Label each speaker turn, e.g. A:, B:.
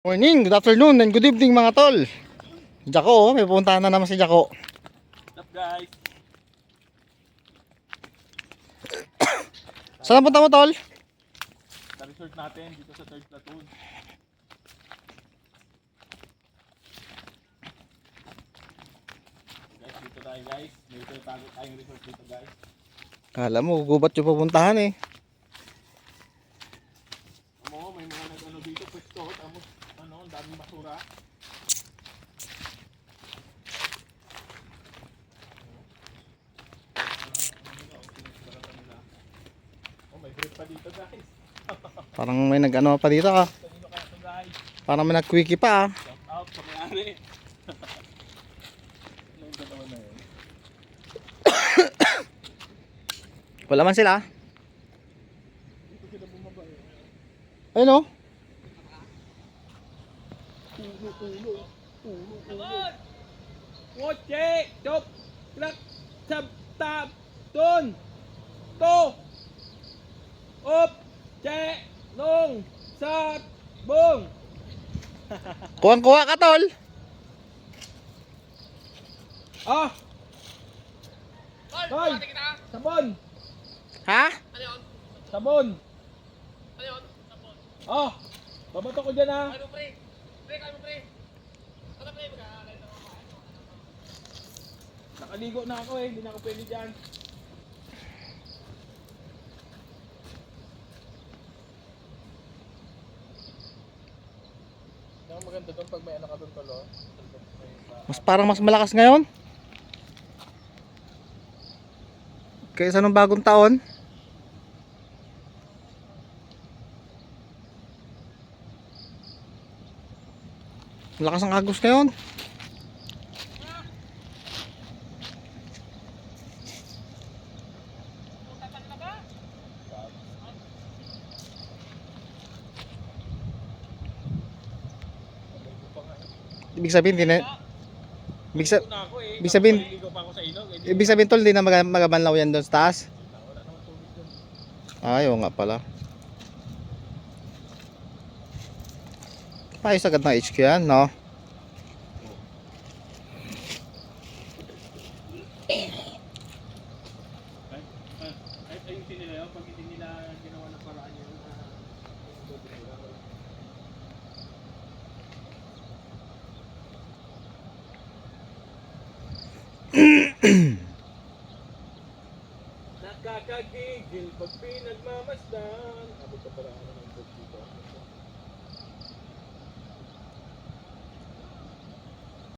A: Morning, good afternoon, and good evening mga tol. Jaco, may pupuntahan na naman si Jaco.
B: What's up guys?
A: Saan punta mo tol?
B: Sa resort natin dito sa 3rd Platoon. Guys, dito tayo guys. May tago tayong resort dito guys.
A: Kala mo, gubat yung pupuntahan eh.
B: May mga nag-ano dito, pwesto. Tapos, ang daming basura. May break pa dito guys.
A: Parang may nag-ano pa dito ah.
B: Kanino kaya ito guys?
A: Parang may nag-quickie pa ah.
B: Shout out sa may-ari. Ano yung totoo na yun?
A: Wala man sila.
B: Dito sila bumaba eh.
A: Ayun oh.
B: Ulo. Kotse! Chop! Klak! Sab! Tab! Tun! To! Op! Che! Nung! Sat! Bong!
A: Kuwang-kuha ka tol.
B: Ah! Tol! Sabon!
A: Ha?
B: Sabon! Ah! Babato ko dyan ah! Nakaligo na ako eh, hindi na ako pwede dyan. Ang maganda doon pag may anak ka doon tolo.
A: Parang mas malakas ngayon. Kaysa nung bagong taon. Malakas ang agos ngayon. Ibig sabihin din na ibig sabihin tol, di na magabanlaw yan doon sa taas. Ayaw nga pala. Ayos agad ng HQ yan, no?
B: Ayusin nila yun, pag hindi nila ginawa ng paraan yun. Nakakagigil pag pinagmamasdan. Abot ka pala ng book dito.